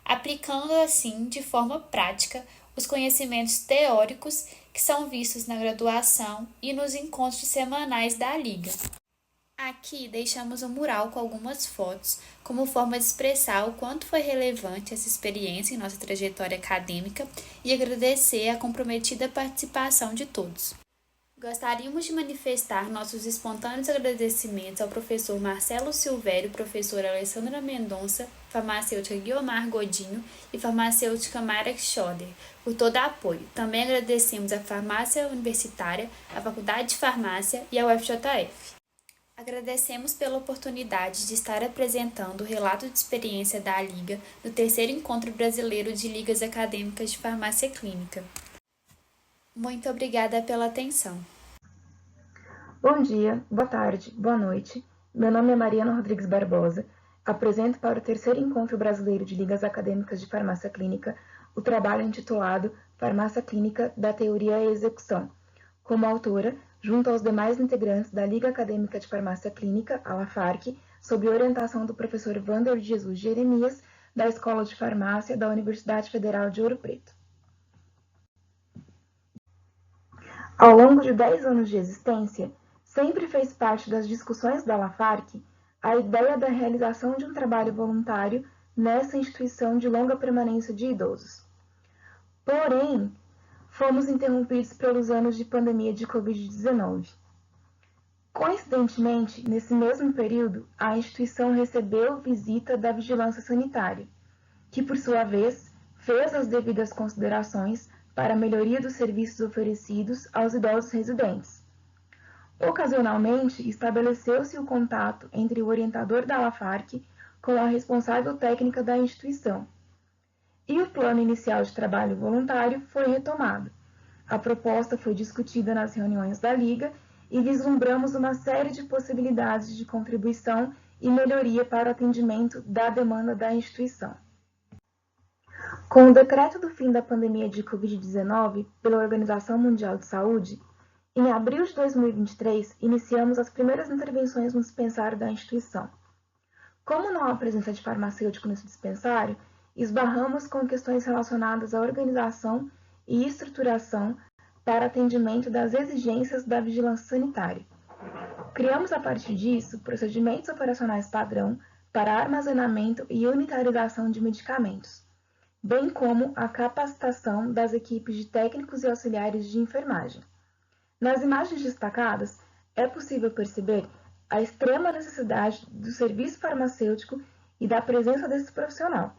aplicando assim de forma prática os conhecimentos teóricos que são vistos na graduação e nos encontros semanais da Liga. Aqui deixamos um mural com algumas fotos, como forma de expressar o quanto foi relevante essa experiência em nossa trajetória acadêmica e agradecer a comprometida participação de todos. Gostaríamos de manifestar nossos espontâneos agradecimentos ao professor Marcelo Silvério, professora Alessandra Mendonça, farmacêutica Guiomar Godinho e farmacêutica Mara Schoder, por todo o apoio. Também agradecemos à Farmácia Universitária, à Faculdade de Farmácia e ao FJF. Agradecemos pela oportunidade de estar apresentando o relato de experiência da Liga no terceiro Encontro Brasileiro de Ligas Acadêmicas de Farmácia Clínica. Muito obrigada pela atenção. Bom dia, boa tarde, boa noite. Meu nome é Mariana Rodrigues Barbosa. Apresento para o terceiro Encontro Brasileiro de Ligas Acadêmicas de Farmácia Clínica o trabalho intitulado Farmácia Clínica da Teoria e Execução. Como autora, junto aos demais integrantes da Liga Acadêmica de Farmácia Clínica, a LAFARC, sob orientação do professor Wander de Jesus Jeremias, da Escola de Farmácia da Universidade Federal de Ouro Preto. Ao longo de 10 anos de existência, sempre fez parte das discussões da LAFARC a ideia da realização de um trabalho voluntário nessa instituição de longa permanência de idosos. Porém, fomos interrompidos pelos anos de pandemia de Covid-19. Coincidentemente, nesse mesmo período, a instituição recebeu visita da Vigilância Sanitária, que, por sua vez, fez as devidas considerações para a melhoria dos serviços oferecidos aos idosos residentes. Ocasionalmente, estabeleceu-se o contato entre o orientador da LAFARC com a responsável técnica da instituição, e o plano inicial de trabalho voluntário foi retomado. A proposta foi discutida nas reuniões da Liga e vislumbramos uma série de possibilidades de contribuição e melhoria para o atendimento da demanda da instituição. Com o decreto do fim da pandemia de Covid-19 pela Organização Mundial de Saúde, em abril de 2023, iniciamos as primeiras intervenções no dispensário da instituição. Como não há presença de farmacêutico nesse dispensário, esbarramos com questões relacionadas à organização e estruturação para atendimento das exigências da vigilância sanitária. Criamos, a partir disso, procedimentos operacionais padrão para armazenamento e unitarização de medicamentos, bem como a capacitação das equipes de técnicos e auxiliares de enfermagem. Nas imagens destacadas, é possível perceber a extrema necessidade do serviço farmacêutico e da presença desse profissional.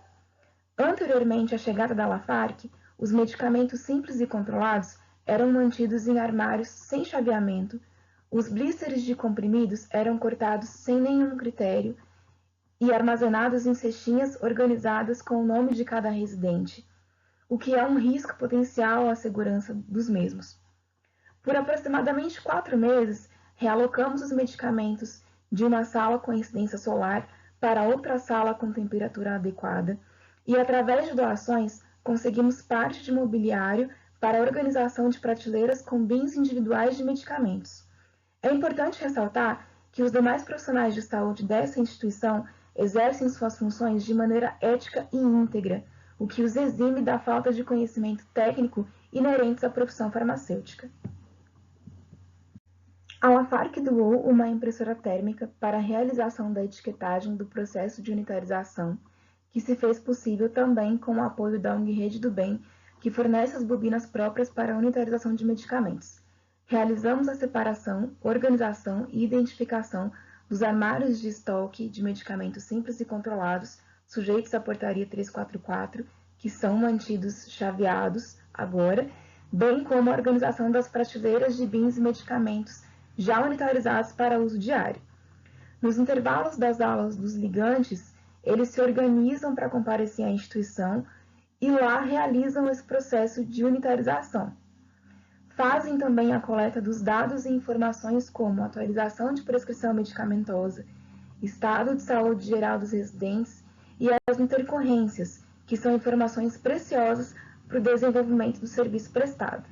Anteriormente à chegada da LAFARC, os medicamentos simples e controlados eram mantidos em armários sem chaveamento, os blisters de comprimidos eram cortados sem nenhum critério e armazenados em cestinhas organizadas com o nome de cada residente, o que é um risco potencial à segurança dos mesmos. Por aproximadamente 4 meses, realocamos os medicamentos de uma sala com incidência solar para outra sala com temperatura adequada e, através de doações, conseguimos parte de mobiliário para a organização de prateleiras com bins individuais de medicamentos. É importante ressaltar que os demais profissionais de saúde dessa instituição exercem suas funções de maneira ética e íntegra, o que os exime da falta de conhecimento técnico inerentes à profissão farmacêutica. A LAFARC doou uma impressora térmica para a realização da etiquetagem do processo de unitarização, que se fez possível também com o apoio da ONG Rede do Bem, que fornece as bobinas próprias para a unitarização de medicamentos. Realizamos a separação, organização e identificação dos armários de estoque de medicamentos simples e controlados, sujeitos à portaria 344, que são mantidos chaveados agora, bem como a organização das prateleiras de bens e medicamentos já unitarizados para uso diário. Nos intervalos das aulas dos ligantes, eles se organizam para comparecer à instituição e lá realizam esse processo de unitarização. Fazem também a coleta dos dados e informações como atualização de prescrição medicamentosa, estado de saúde geral dos residentes e as intercorrências, que são informações preciosas para o desenvolvimento do serviço prestado.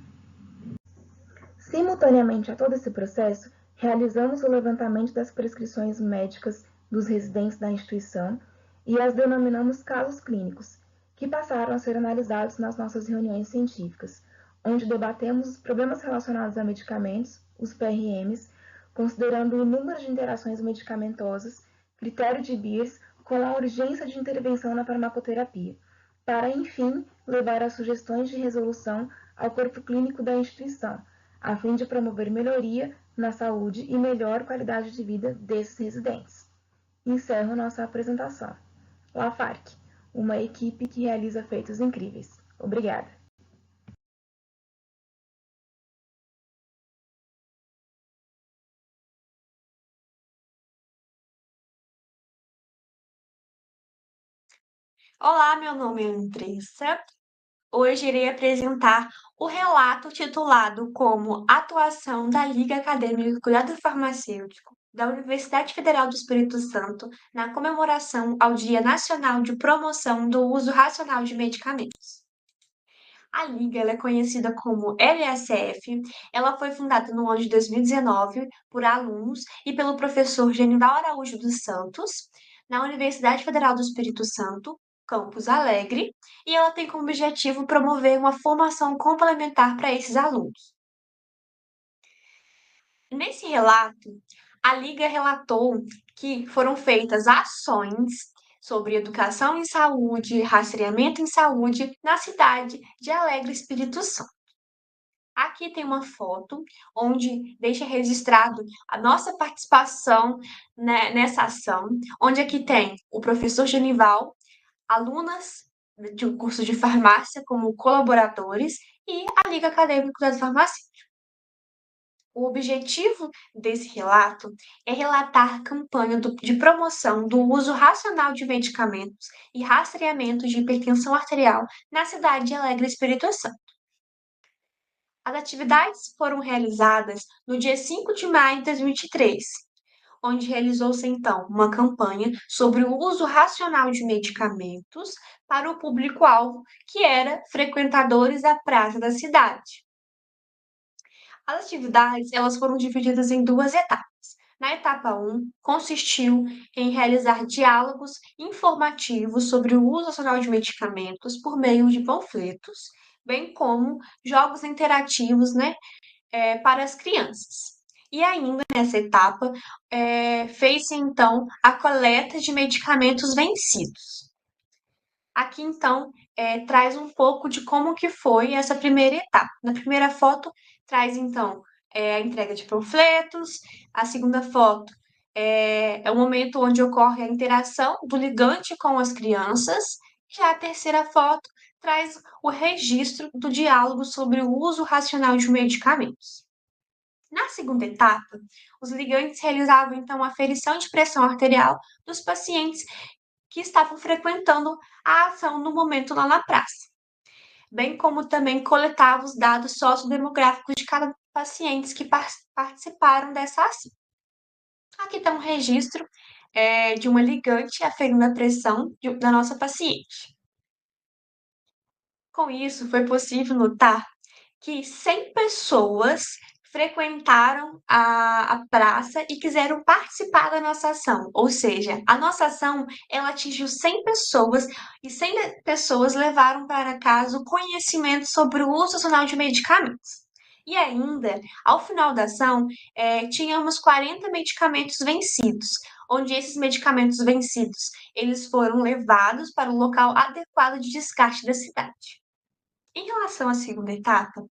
Simultaneamente a todo esse processo, realizamos o levantamento das prescrições médicas dos residentes da instituição e as denominamos casos clínicos, que passaram a ser analisados nas nossas reuniões científicas, onde debatemos os problemas relacionados a medicamentos, os PRMs, considerando o número de interações medicamentosas, critério de Beers, com a urgência de intervenção na farmacoterapia, para, enfim, levar as sugestões de resolução ao corpo clínico da instituição, a fim de promover melhoria na saúde e melhor qualidade de vida desses residentes. Encerro nossa apresentação. LAFARC, uma equipe que realiza feitos incríveis. Obrigada. Olá, meu nome é Andressa. Hoje irei apresentar o relato titulado como Atuação da Liga Acadêmica de Cuidado Farmacêutico da Universidade Federal do Espírito Santo na comemoração ao Dia Nacional de Promoção do Uso Racional de Medicamentos. A Liga ela é conhecida como LSF. Ela foi fundada no ano de 2019 por alunos e pelo professor Genival Araújo dos Santos, na Universidade Federal do Espírito Santo, Campus Alegre, e ela tem como objetivo promover uma formação complementar para esses alunos. Nesse relato, a Liga relatou que foram feitas ações sobre educação em saúde, rastreamento em saúde na cidade de Alegre, Espírito Santo. Aqui tem uma foto onde deixa registrado a nossa participação, né, nessa ação, onde aqui tem o professor Genival, alunas do curso de farmácia como colaboradores e a Liga Acadêmica das Farmácias. O objetivo desse relato é relatar a campanha de promoção do uso racional de medicamentos e rastreamento de hipertensão arterial na cidade de Alegre, Espírito Santo. As atividades foram realizadas no dia 5 de maio de 2023, onde realizou-se então uma campanha sobre o uso racional de medicamentos para o público-alvo, que era frequentadores da praça da cidade. As atividades elas foram divididas em duas etapas. Na etapa 1, consistiu em realizar diálogos informativos sobre o uso racional de medicamentos por meio de panfletos, bem como jogos interativos, para as crianças. E ainda nessa etapa, fez-se então a coleta de medicamentos vencidos. Aqui então traz um pouco de como que foi essa primeira etapa. Na primeira foto traz então a entrega de panfletos, a segunda foto é o momento onde ocorre a interação do ligante com as crianças, já a terceira foto traz o registro do diálogo sobre o uso racional de medicamentos. Na segunda etapa, os ligantes realizavam então a aferição de pressão arterial dos pacientes que estavam frequentando a ação no momento lá na praça, bem como também coletava os dados sociodemográficos de cada paciente que participaram dessa ação. Aqui está um registro de uma ligante aferindo a pressão da nossa paciente. Com isso, foi possível notar que 100 pessoas frequentaram a praça e quiseram participar da nossa ação. Ou seja, a nossa ação ela atingiu 100 pessoas e 100 pessoas levaram para casa o conhecimento sobre o uso racional de medicamentos. E ainda, ao final da ação, tínhamos 40 medicamentos vencidos, onde esses medicamentos vencidos, eles foram levados para um local adequado de descarte da cidade. Em relação à segunda etapa,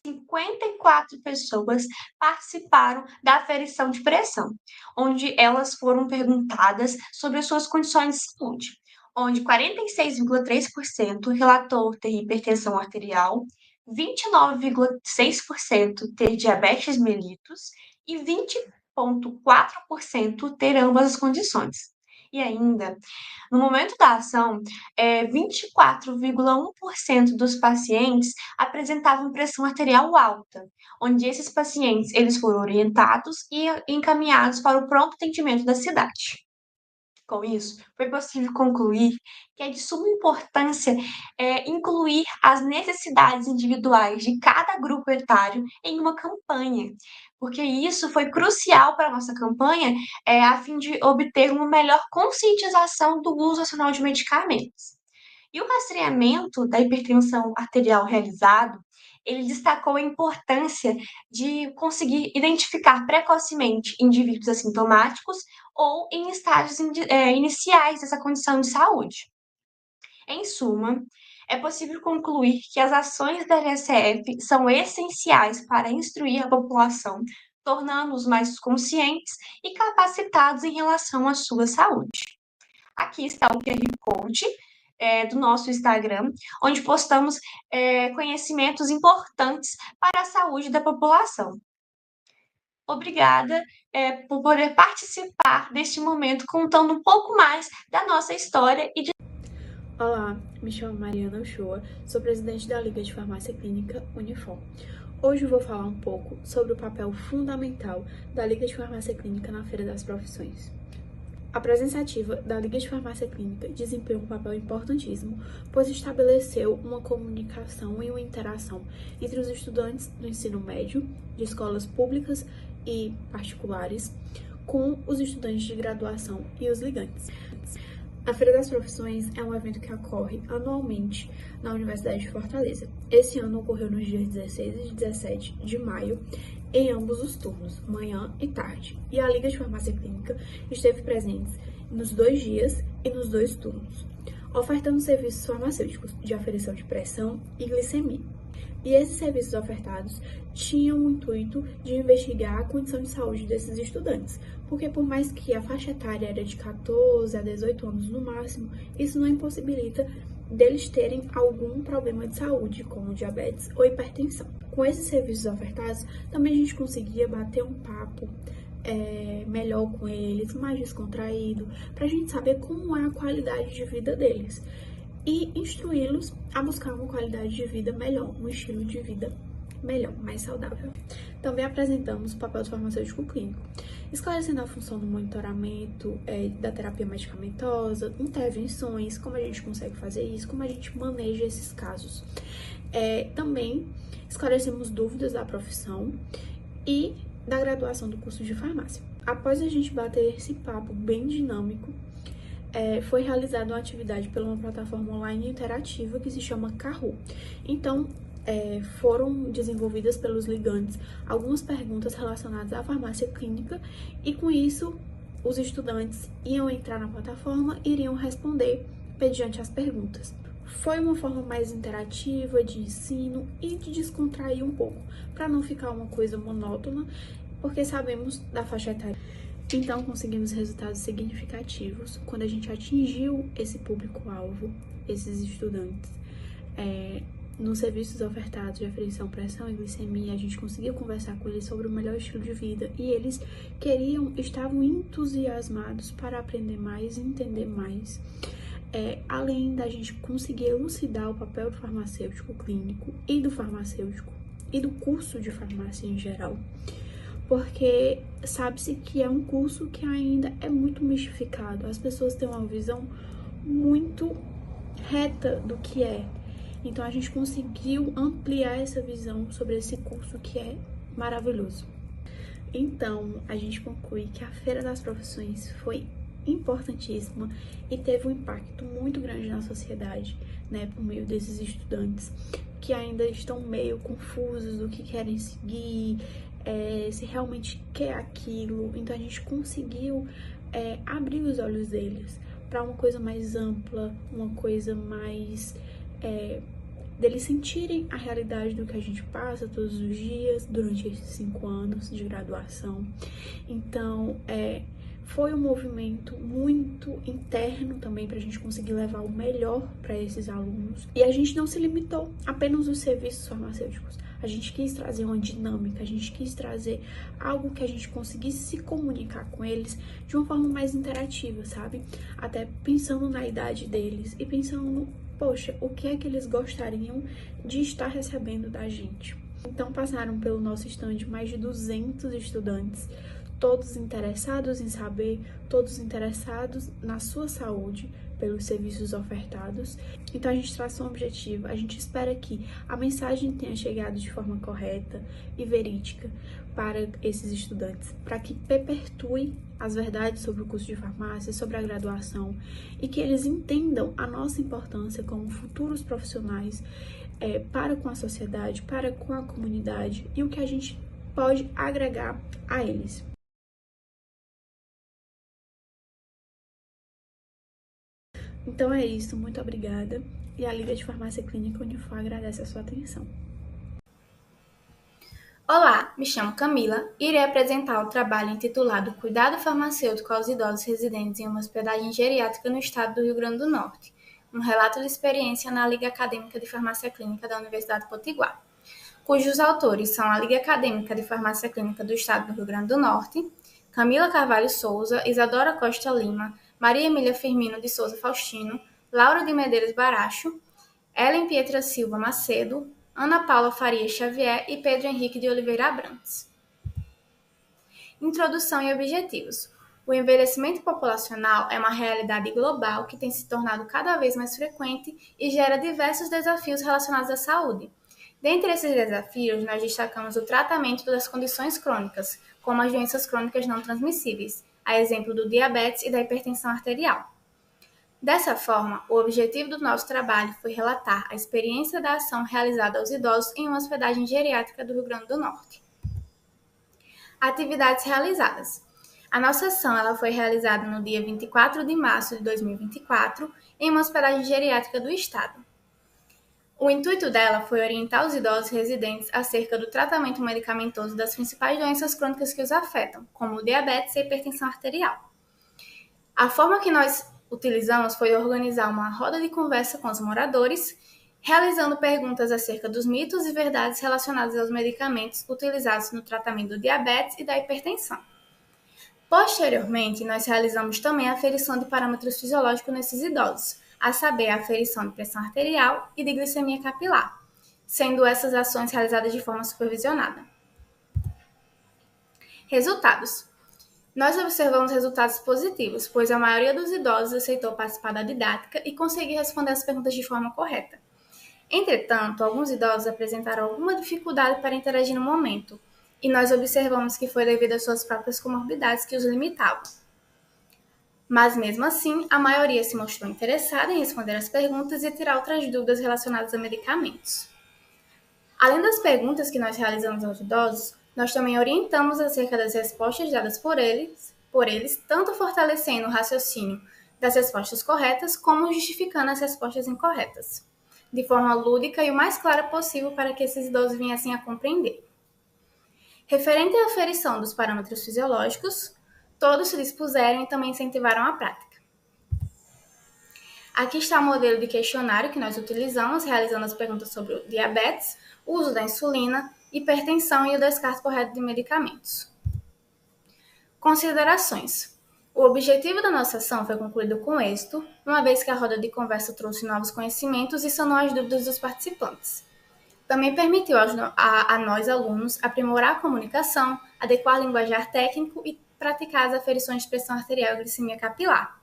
54 pessoas participaram da aferição de pressão, onde elas foram perguntadas sobre as suas condições de saúde, onde 46,3% relatou ter hipertensão arterial, 29,6% ter diabetes mellitus e 20,4% ter ambas as condições. E ainda, no momento da ação, 24,1% dos pacientes apresentavam pressão arterial alta, onde esses pacientes eles foram orientados e encaminhados para o pronto atendimento da cidade. Com isso, foi possível concluir que é de suma importância incluir as necessidades individuais de cada grupo etário em uma campanha, porque isso foi crucial para a nossa campanha, a fim de obter uma melhor conscientização do uso racional de medicamentos. E o rastreamento da hipertensão arterial realizado, ele destacou a importância de conseguir identificar precocemente indivíduos assintomáticos ou em estágios iniciais dessa condição de saúde. Em suma, é possível concluir que as ações da LSF são essenciais para instruir a população, tornando-os mais conscientes e capacitados em relação à sua saúde. Aqui está o QR Code do nosso Instagram, onde postamos conhecimentos importantes para a saúde da população. Obrigada por poder participar deste momento, contando um pouco mais da nossa história e de... Olá, me chamo Mariana Uchoa, sou presidente da Liga de Farmácia Clínica Unifor. Hoje eu vou falar um pouco sobre o papel fundamental da Liga de Farmácia Clínica na Feira das Profissões. A presença ativa da Liga de Farmácia Clínica desempenhou um papel importantíssimo, pois estabeleceu uma comunicação e uma interação entre os estudantes do ensino médio, de escolas públicas e particulares, com os estudantes de graduação e os ligantes. A Feira das Profissões é um evento que ocorre anualmente na Universidade de Fortaleza. Esse ano ocorreu nos dias 16 e 17 de maio, em ambos os turnos, manhã e tarde. E a Liga de Farmácia Clínica esteve presente nos 2 dias e nos 2 turnos, ofertando serviços farmacêuticos de aferição de pressão e glicemia. E esses serviços ofertados tinham o intuito de investigar a condição de saúde desses estudantes, porque por mais que a faixa etária era de 14 a 18 anos no máximo, isso não impossibilita deles terem algum problema de saúde, como diabetes ou hipertensão. Com esses serviços ofertados, também a gente conseguia bater um papo melhor com eles, mais descontraído, para a gente saber como é a qualidade de vida deles e instruí-los a buscar uma qualidade de vida melhor, um estilo de vida melhor, mais saudável. Também apresentamos o papel do farmacêutico clínico, esclarecendo a função do monitoramento, da terapia medicamentosa, intervenções, como a gente consegue fazer isso, como a gente maneja esses casos. Também esclarecemos dúvidas da profissão e da graduação do curso de farmácia. Após a gente bater esse papo bem dinâmico, foi realizada uma atividade pela uma plataforma online interativa que se chama Kahoot. Então, foram desenvolvidas pelos ligantes algumas perguntas relacionadas à farmácia clínica e, com isso, os estudantes iam entrar na plataforma e iriam responder mediante as perguntas. Foi uma forma mais interativa de ensino e de descontrair um pouco, para não ficar uma coisa monótona, porque sabemos da faixa etária. Então, conseguimos resultados significativos quando a gente atingiu esse público-alvo, esses estudantes. Nos serviços ofertados de aferição, pressão e glicemia, a gente conseguiu conversar com eles sobre o melhor estilo de vida e eles estavam entusiasmados para aprender mais e entender mais. Além da gente conseguir elucidar o papel do farmacêutico clínico e do farmacêutico e do curso de farmácia em geral, porque sabe-se que é um curso que ainda é muito mistificado, as pessoas têm uma visão muito reta do que é. Então a gente conseguiu ampliar essa visão sobre esse curso que é maravilhoso. Então a gente conclui que a Feira das Profissões foi importantíssima e teve um impacto muito grande na sociedade, né, por meio desses estudantes que ainda estão meio confusos do que querem seguir, se realmente quer aquilo. Então a gente conseguiu abrir os olhos deles para uma coisa mais ampla, uma coisa mais deles sentirem a realidade do que a gente passa todos os dias durante esses 5 anos de graduação. Então, foi um movimento muito interno também para a gente conseguir levar o melhor para esses alunos. E a gente não se limitou apenas aos serviços farmacêuticos. A gente quis trazer uma dinâmica, a gente quis trazer algo que a gente conseguisse se comunicar com eles de uma forma mais interativa, sabe? Até pensando na idade deles e pensando no, poxa, o que é que eles gostariam de estar recebendo da gente. Então passaram pelo nosso stand mais de 200 estudantes, todos interessados em saber, todos interessados na sua saúde, pelos serviços ofertados. Então a gente traça um objetivo, a gente espera que a mensagem tenha chegado de forma correta e verídica para esses estudantes, para que perpetue as verdades sobre o curso de farmácia, sobre a graduação, e que eles entendam a nossa importância como futuros profissionais para com a sociedade, para com a comunidade e o que a gente pode agregar a eles. Então é isso, muito obrigada. E a Liga de Farmácia Clínica Unifor agradece a sua atenção. Olá, me chamo Camila e irei apresentar o trabalho intitulado Cuidado Farmacêutico aos Idosos Residentes em uma Hospedagem Geriátrica no Estado do Rio Grande do Norte, um relato de experiência na Liga Acadêmica de Farmácia Clínica da Universidade Potiguar, cujos autores são a Liga Acadêmica de Farmácia Clínica do Estado do Rio Grande do Norte, Camila Carvalho Souza, Isadora Costa Lima, Maria Emília Firmino de Souza Faustino, Laura de Medeiros Baracho, Ellen Pietra Silva Macedo, Ana Paula Faria Xavier e Pedro Henrique de Oliveira Abrantes. Introdução e objetivos. O envelhecimento populacional é uma realidade global que tem se tornado cada vez mais frequente e gera diversos desafios relacionados à saúde. Dentre esses desafios, nós destacamos o tratamento das condições crônicas, como as doenças crônicas não transmissíveis, a exemplo do diabetes e da hipertensão arterial. Dessa forma, o objetivo do nosso trabalho foi relatar a experiência da ação realizada aos idosos em uma hospedagem geriátrica do Rio Grande do Norte. Atividades realizadas. A nossa ação ela foi realizada no dia 24 de março de 2024 em uma hospedagem geriátrica do Estado. O intuito dela foi orientar os idosos residentes acerca do tratamento medicamentoso das principais doenças crônicas que os afetam, como o diabetes e a hipertensão arterial. A forma que nós utilizamos foi organizar uma roda de conversa com os moradores, realizando perguntas acerca dos mitos e verdades relacionados aos medicamentos utilizados no tratamento do diabetes e da hipertensão. Posteriormente, nós realizamos também a aferição de parâmetros fisiológicos nesses idosos, a saber, a aferição de pressão arterial e de glicemia capilar, sendo essas ações realizadas de forma supervisionada. Resultados. Nós observamos resultados positivos, pois a maioria dos idosos aceitou participar da didática e conseguiu responder as perguntas de forma correta. Entretanto, alguns idosos apresentaram alguma dificuldade para interagir no momento, e nós observamos que foi devido às suas próprias comorbidades que os limitavam. Mas, mesmo assim, a maioria se mostrou interessada em responder as perguntas e tirar outras dúvidas relacionadas a medicamentos. Além das perguntas que nós realizamos aos idosos, nós também orientamos acerca das respostas dadas por eles, tanto fortalecendo o raciocínio das respostas corretas, como justificando as respostas incorretas, de forma lúdica e o mais clara possível para que esses idosos viessem a compreender. Referente à aferição dos parâmetros fisiológicos, todos se dispuseram e também incentivaram a prática. Aqui está o modelo de questionário que nós utilizamos, realizando as perguntas sobre o diabetes, o uso da insulina, hipertensão e o descarte correto de medicamentos. Considerações. O objetivo da nossa ação foi concluído com êxito, uma vez que a roda de conversa trouxe novos conhecimentos e sanou as dúvidas dos participantes. Também permitiu a nós, alunos, aprimorar a comunicação, adequar o linguajar técnico e praticar as aferições de pressão arterial e glicemia capilar.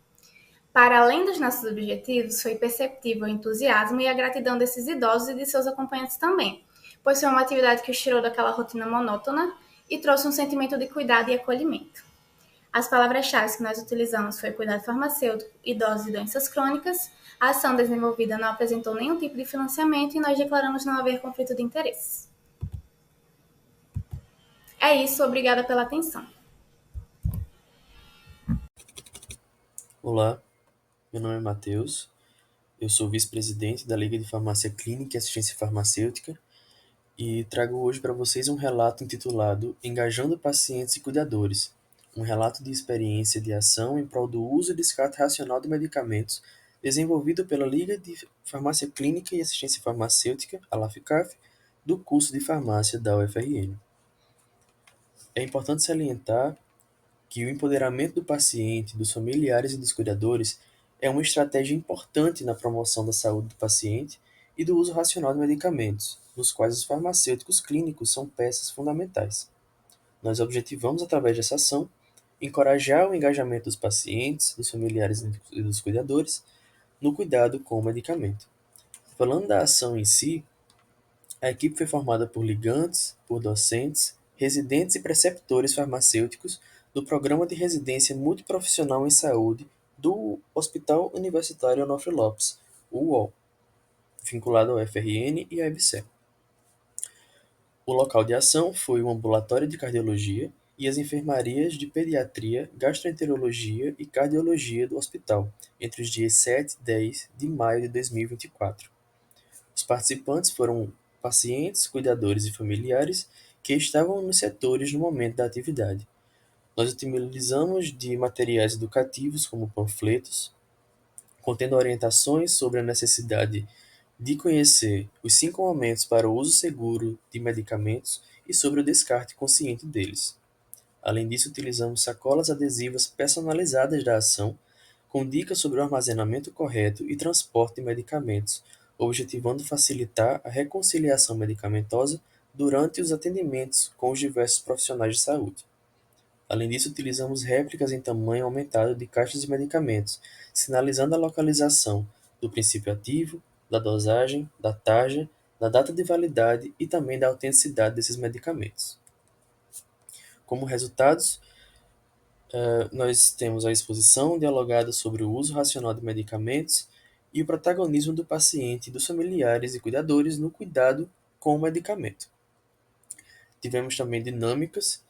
Para além dos nossos objetivos, foi perceptível o entusiasmo e a gratidão desses idosos e de seus acompanhantes também, pois foi uma atividade que os tirou daquela rotina monótona e trouxe um sentimento de cuidado e acolhimento. As palavras-chave que nós utilizamos foi cuidado farmacêutico, idosos e doenças crônicas. A ação desenvolvida não apresentou nenhum tipo de financiamento e nós declaramos não haver conflito de interesses. É isso, obrigada pela atenção. Olá, meu nome é Matheus, eu sou vice-presidente da Liga de Farmácia Clínica e Assistência Farmacêutica e trago hoje para vocês um relato intitulado Engajando Pacientes e Cuidadores, um relato de experiência de ação em prol do uso e descarte racional de medicamentos desenvolvido pela Liga de Farmácia Clínica e Assistência Farmacêutica, a LAFCAF, do curso de farmácia da UFRN. É importante salientar que o empoderamento do paciente, dos familiares e dos cuidadores é uma estratégia importante na promoção da saúde do paciente e do uso racional de medicamentos, nos quais os farmacêuticos clínicos são peças fundamentais. Nós objetivamos, através dessa ação, encorajar o engajamento dos pacientes, dos familiares e dos cuidadores no cuidado com o medicamento. Falando da ação em si, a equipe foi formada por ligantes, por docentes, residentes e preceptores farmacêuticos do Programa de Residência Multiprofissional em Saúde do Hospital Universitário Onofre Lopes, o UOL, vinculado ao FRN e à EBSER. O local de ação foi o ambulatório de cardiologia e as enfermarias de pediatria, gastroenterologia e cardiologia do hospital, entre os dias 7 e 10 de maio de 2024. Os participantes foram pacientes, cuidadores e familiares que estavam nos setores no momento da atividade. Nós utilizamos de materiais educativos como panfletos, contendo orientações sobre a necessidade de conhecer os 5 momentos para o uso seguro de medicamentos e sobre o descarte consciente deles. Além disso, utilizamos sacolas adesivas personalizadas da ação, com dicas sobre o armazenamento correto e transporte de medicamentos, objetivando facilitar a reconciliação medicamentosa durante os atendimentos com os diversos profissionais de saúde. Além disso, utilizamos réplicas em tamanho aumentado de caixas de medicamentos, sinalizando a localização do princípio ativo, da dosagem, da tarja, da data de validade e também da autenticidade desses medicamentos. Como resultados, nós temos a exposição dialogada sobre o uso racional de medicamentos e o protagonismo do paciente, dos familiares e cuidadores no cuidado com o medicamento. Tivemos também dinâmicas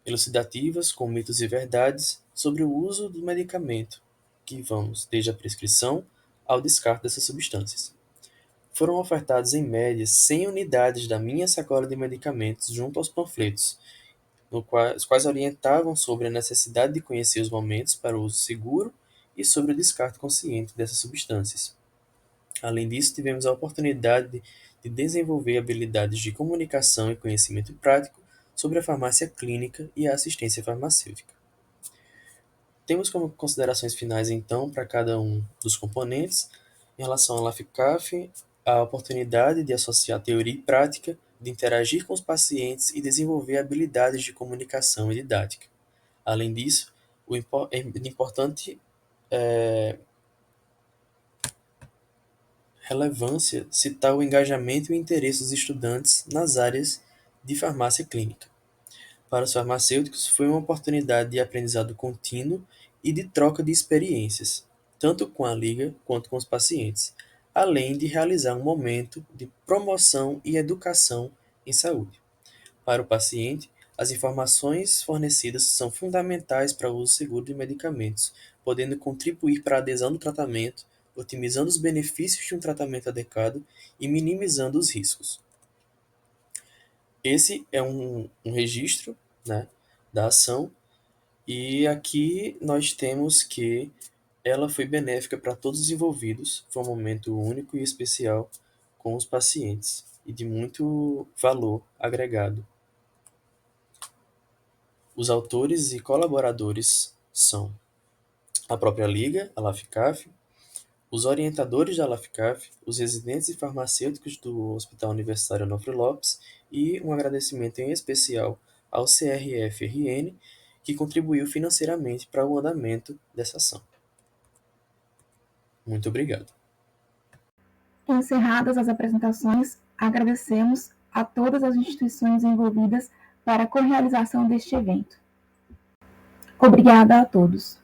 elucidativas com mitos e verdades sobre o uso do medicamento, que vamos desde a prescrição ao descarte dessas substâncias. Foram ofertados em média 100 unidades da minha sacola de medicamentos junto aos panfletos, os quais orientavam sobre a necessidade de conhecer os momentos para o uso seguro e sobre o descarte consciente dessas substâncias. Além disso, tivemos a oportunidade de desenvolver habilidades de comunicação e conhecimento prático sobre a farmácia clínica e a assistência farmacêutica. Temos como considerações finais, então, para cada um dos componentes, em relação à LAFCAF, a oportunidade de associar teoria e prática, de interagir com os pacientes e desenvolver habilidades de comunicação e didática. Além disso, é importante relevância citar o engajamento e o interesse dos estudantes nas áreas de farmácia clínica. Para os farmacêuticos, foi uma oportunidade de aprendizado contínuo e de troca de experiências, tanto com a Liga quanto com os pacientes, além de realizar um momento de promoção e educação em saúde. Para o paciente, as informações fornecidas são fundamentais para o uso seguro de medicamentos, podendo contribuir para a adesão do tratamento, otimizando os benefícios de um tratamento adequado e minimizando os riscos. Esse é um registro, né, da ação, e aqui nós temos que ela foi benéfica para todos os envolvidos, foi um momento único e especial com os pacientes e de muito valor agregado. Os autores e colaboradores são a própria Liga, a LAFCAF, os orientadores da LAFCAF, os residentes e farmacêuticos do Hospital Universitário Onofre Lopes e um agradecimento em especial ao CRF-RN, que contribuiu financeiramente para o andamento dessa ação. Muito obrigado. Encerradas as apresentações, agradecemos a todas as instituições envolvidas para a correalização deste evento. Obrigada a todos.